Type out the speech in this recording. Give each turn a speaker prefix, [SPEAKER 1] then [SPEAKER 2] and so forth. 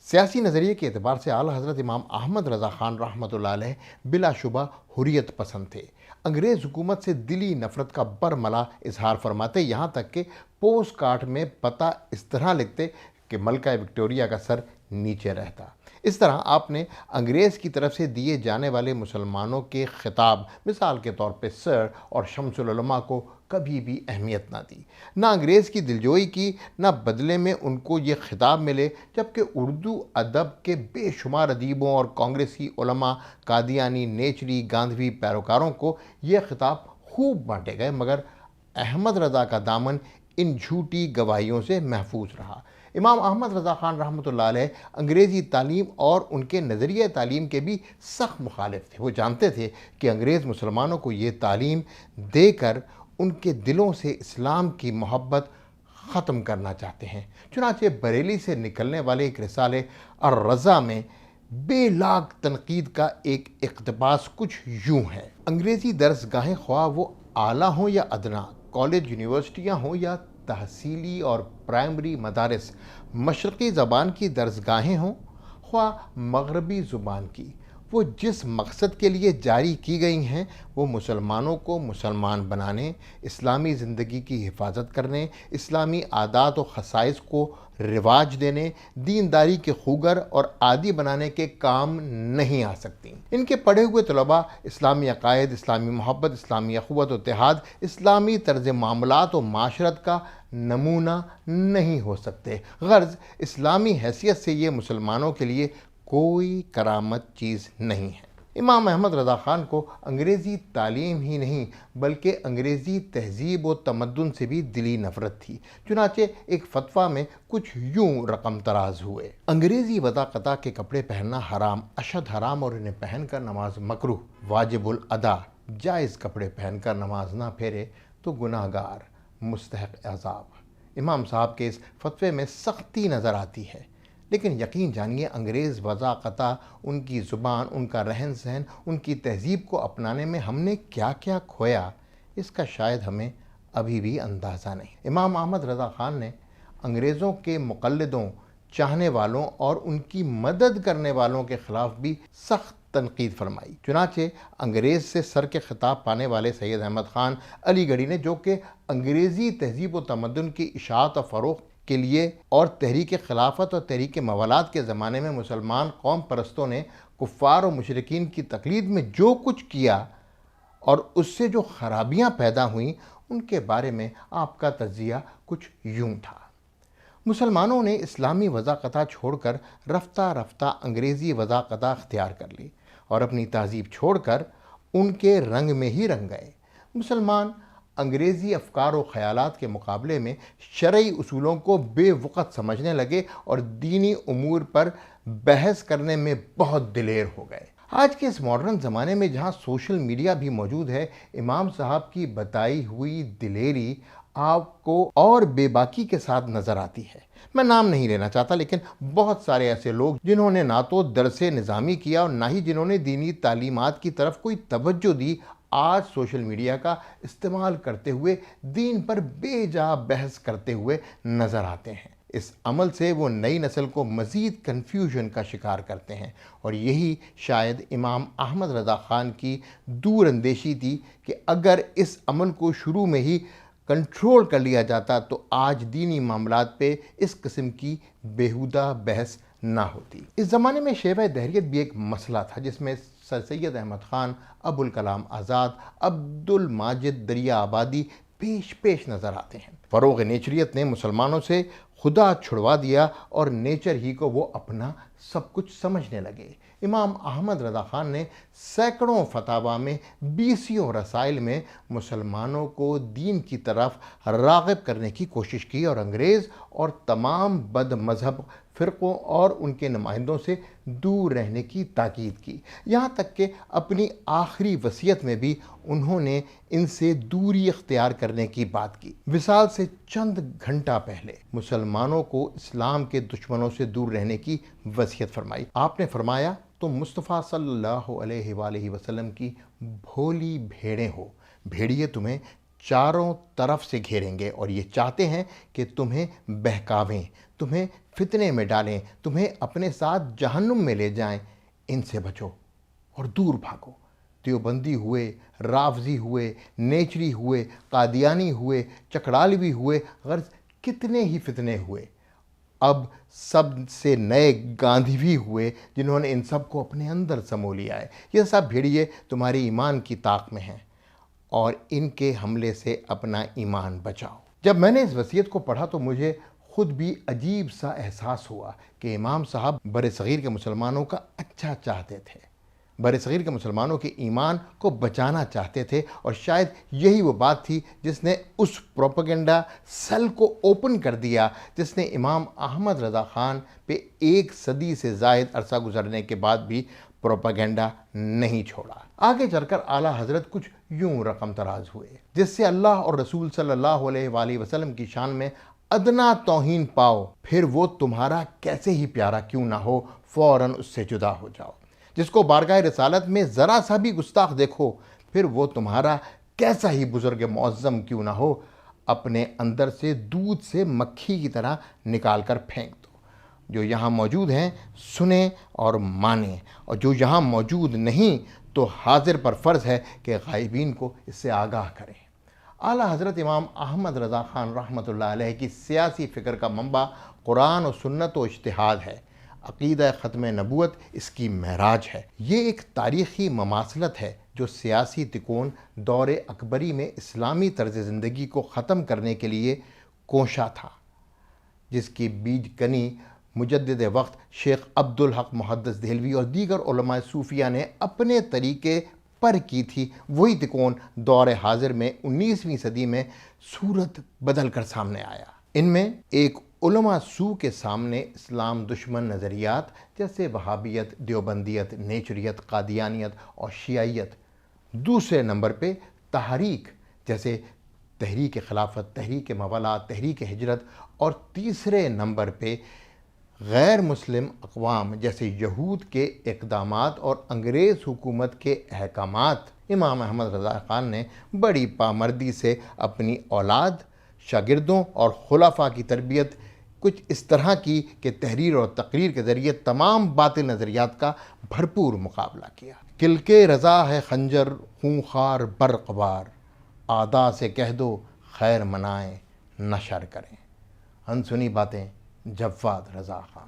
[SPEAKER 1] سیاسی نظریے کے اعتبار سے اعلیٰ حضرت امام احمد رضا خان رحمۃ اللہ علیہ بلا شبہ حریت پسند تھے۔ انگریز حکومت سے دلی نفرت کا برملا اظہار فرماتے، یہاں تک کہ پوسٹ کارڈ میں پتہ اس طرح لکھتے کہ ملکہ وکٹوریہ کا سر نیچے رہتا۔ اس طرح آپ نے انگریز کی طرف سے دیے جانے والے مسلمانوں کے خطاب، مثال کے طور پہ سر اور شمس العلماء کو کبھی بھی اہمیت نہ دی، نہ انگریز کی دلجوئی کی، نہ بدلے میں ان کو یہ خطاب ملے، جبکہ اردو ادب کے بے شمار ادیبوں اور کانگریسی علماء، قادیانی، نیچری، گاندھی پیروکاروں کو یہ خطاب خوب بانٹے گئے، مگر احمد رضا کا دامن ان جھوٹی گواہیوں سے محفوظ رہا۔ امام احمد رضا خان رحمۃ اللہ علیہ انگریزی تعلیم اور ان کے نظریہ تعلیم کے بھی سخت مخالف تھے۔ وہ جانتے تھے کہ انگریز مسلمانوں کو یہ تعلیم دے کر ان کے دلوں سے اسلام کی محبت ختم کرنا چاہتے ہیں۔ چنانچہ بریلی سے نکلنے والے ایک رسالے الرضا میں بے لاگ تنقید کا ایک اقتباس کچھ یوں ہے: انگریزی درس گاہیں خواہ وہ اعلیٰ ہوں یا ادنا، کالج یونیورسٹیاں ہوں یا تحصیلی اور پرائمری مدارس، مشرقی زبان کی درس گاہیں ہوں خواہ مغربی زبان کی، وہ جس مقصد کے لیے جاری کی گئی ہیں وہ مسلمانوں کو مسلمان بنانے، اسلامی زندگی کی حفاظت کرنے، اسلامی عادات و خصائص کو رواج دینے، دینداری کے خوگر اور عادی بنانے کے کام نہیں آ سکتی۔ ان کے پڑھے ہوئے طلباء اسلامی عقائد، اسلامی محبت، اسلامی اخوت و اتحاد، اسلامی طرز معاملات و معاشرت کا نمونہ نہیں ہو سکتے۔ غرض اسلامی حیثیت سے یہ مسلمانوں کے لیے کوئی کرامت چیز نہیں ہے۔ امام احمد رضا خان کو انگریزی تعلیم ہی نہیں بلکہ انگریزی تہذیب و تمدن سے بھی دلی نفرت تھی۔ چنانچہ ایک فتویٰ میں کچھ یوں رقم تراز ہوئے: انگریزی وضاقطہ کے کپڑے پہننا حرام، اشد حرام، اور انہیں پہن کر نماز مکروہ، واجب الادا، جائز کپڑے پہن کر نماز نہ پھیرے تو گناہ گار، مستحق عذاب۔ امام صاحب کے اس فتوے میں سختی نظر آتی ہے، لیکن یقین جانیے انگریز وضاقطہ، ان کی زبان، ان کا رہن سہن، ان کی تہذیب کو اپنانے میں ہم نے کیا کیا کھویا، اس کا شاید ہمیں ابھی بھی اندازہ نہیں۔ امام احمد رضا خان نے انگریزوں کے مقلدوں، چاہنے والوں اور ان کی مدد کرنے والوں کے خلاف بھی سخت تنقید فرمائی۔ چنانچہ انگریز سے سر کے خطاب پانے والے سید احمد خان علی گڑھی نے، جو کہ انگریزی تہذیب و تمدن کی اشاعت و فروغ کے لیے اور تحریک خلافت اور تحریک موالات کے زمانے میں مسلمان قوم پرستوں نے کفار و مشرکین کی تقلید میں جو کچھ کیا اور اس سے جو خرابیاں پیدا ہوئیں، ان کے بارے میں آپ کا تجزیہ کچھ یوں تھا: مسلمانوں نے اسلامی وضاقطہ چھوڑ کر رفتہ رفتہ انگریزی وضاقطہ اختیار کر لی اور اپنی تہذیب چھوڑ کر ان کے رنگ میں ہی رنگ گئے۔ مسلمان انگریزی افکار و خیالات کے مقابلے میں شرعی اصولوں کو بے وقت سمجھنے لگے اور دینی امور پر بحث کرنے میں بہت دلیر ہو گئے۔ آج کے اس ماڈرن زمانے میں جہاں سوشل میڈیا بھی موجود ہے، امام صاحب کی بتائی ہوئی دلیری آپ کو اور بے باکی کے ساتھ نظر آتی ہے۔ میں نام نہیں لینا چاہتا، لیکن بہت سارے ایسے لوگ جنہوں نے نہ تو درس نظامی کیا اور نہ ہی جنہوں نے دینی تعلیمات کی طرف کوئی توجہ دی، آج سوشل میڈیا کا استعمال کرتے ہوئے دین پر بے جا بحث کرتے ہوئے نظر آتے ہیں۔ اس عمل سے وہ نئی نسل کو مزید کنفیوژن کا شکار کرتے ہیں، اور یہی شاید امام احمد رضا خان کی دور اندیشی تھی کہ اگر اس عمل کو شروع میں ہی کنٹرول کر لیا جاتا تو آج دینی معاملات پہ اس قسم کی بیہودہ بحث نہ ہوتی۔ اس زمانے میں شیوہ دہریت بھی ایک مسئلہ تھا، جس میں سر سید احمد خان، ابوالکلام آزاد، عبد الماجد دریا آبادی پیش نظر آتے ہیں۔ فروغ نیچریت نے مسلمانوں سے خدا چھڑوا دیا اور نیچر ہی کو وہ اپنا سب کچھ سمجھنے لگے۔ امام احمد رضا خان نے سینکڑوں فتاویٰ میں، بیسیوں رسائل میں مسلمانوں کو دین کی طرف راغب کرنے کی کوشش کی اور انگریز اور تمام بد مذہب فرقوں اور ان کے نمائندوں سے دور رہنے کی تاکید کی۔ یہاں تک کہ اپنی آخری وصیت میں بھی انہوں نے ان سے دوری اختیار کرنے کی بات کی۔ وصال سے چند گھنٹہ پہلے مسلمانوں کو اسلام کے دشمنوں سے دور رہنے کی وصیت فرمائی۔ آپ نے فرمایا: تم مصطفیٰ صلی اللہ علیہ وآلہ وسلم کی بھولی بھیڑیں ہو، بھیڑیے تمہیں چاروں طرف سے گھیریں گے اور یہ چاہتے ہیں کہ تمہیں بہکاویں، تمہیں فتنے میں ڈالیں، تمہیں اپنے ساتھ جہنم میں لے جائیں۔ ان سے بچو اور دور بھاگو۔ دیوبندی ہوئے، رافضی ہوئے، نیچری ہوئے، قادیانی ہوئے، چکڑالوی ہوئے، غرض کتنے ہی فتنے ہوئے، اب سب سے نئے گاندھی بھی ہوئے جنہوں نے ان سب کو اپنے اندر سمو لیا ہے۔ یہ سب بھیڑیے تمہاری ایمان کی طاق میں ہیں اور ان کے حملے سے اپنا ایمان بچاؤ۔ جب میں نے اس وصیت کو پڑھا تو مجھے خود بھی عجیب سا احساس ہوا کہ امام صاحب برصغیر کے مسلمانوں کا اچھا چاہتے تھے، برصغیر کے مسلمانوں کے ایمان کو بچانا چاہتے تھے، اور شاید یہی وہ بات تھی جس نے اس پروپیگنڈا سیل کو اوپن کر دیا جس نے امام احمد رضا خان پہ 1 صدی سے زائد عرصہ گزرنے کے بعد بھی پروپیگنڈا نہیں چھوڑا۔ آگے چل کر اعلیٰ حضرت کچھ یوں رقم تراز ہوئے، جس سے اللہ اور رسول صلی اللہ علیہ وآلہ وسلم کی شان میں ادنا توہین پاؤ، پھر وہ تمہارا کیسے ہی پیارا کیوں نہ ہو، فوراً اس سے جدا ہو جاؤ۔ جس کو بارگاہ رسالت میں ذرا سا بھی گستاخ دیکھو، پھر وہ تمہارا کیسا ہی بزرگ معظم کیوں نہ ہو، اپنے اندر سے دودھ سے مکھی کی طرح نکال کر پھینک دو۔ جو یہاں موجود ہیں سنیں اور مانیں، اور جو یہاں موجود نہیں تو حاضر پر فرض ہے کہ غائبین کو اس سے آگاہ کریں۔ اعلیٰ حضرت امام احمد رضا خان رحمۃ اللہ علیہ کی سیاسی فکر کا منبع قرآن و سنت و اجتہاد ہے۔ عقیدہ ختم نبوت اس کی معراج ہے۔ یہ ایک تاریخی مماثلت ہے جو سیاسی تکون دور اکبری میں اسلامی طرز زندگی کو ختم کرنے کے لیے کوشاں تھا، جس کی بیج کنی مجدد وقت شیخ عبدالحق محدث دہلوی اور دیگر علماء صوفیہ نے اپنے طریقے پر کی تھی۔ وہی تکون دور حاضر میں 19ویں صدی میں صورت بدل کر سامنے آیا۔ ان میں ایک علماء سو کے سامنے اسلام دشمن نظریات جیسے وہابیت، دیوبندیت، نیچریت، قادیانیت اور شیعیت، دوسرے نمبر پہ تحریک جیسے تحریک خلافت، تحریک موالات، تحریک ہجرت، اور تیسرے نمبر پہ غیر مسلم اقوام جیسے یہود کے اقدامات اور انگریز حکومت کے احکامات۔ امام احمد رضا خان نے بڑی پامردی سے اپنی اولاد، شاگردوں اور خلفاء کی تربیت کچھ اس طرح کی کہ تحریر اور تقریر کے ذریعے تمام باطل نظریات کا بھرپور مقابلہ کیا۔ کلکے رضا ہے خنجر خونخوار برقوار، اعداء سے کہہ دو خیر منائیں نہ شر کریں۔ انسنی باتیں جواد رضا خان۔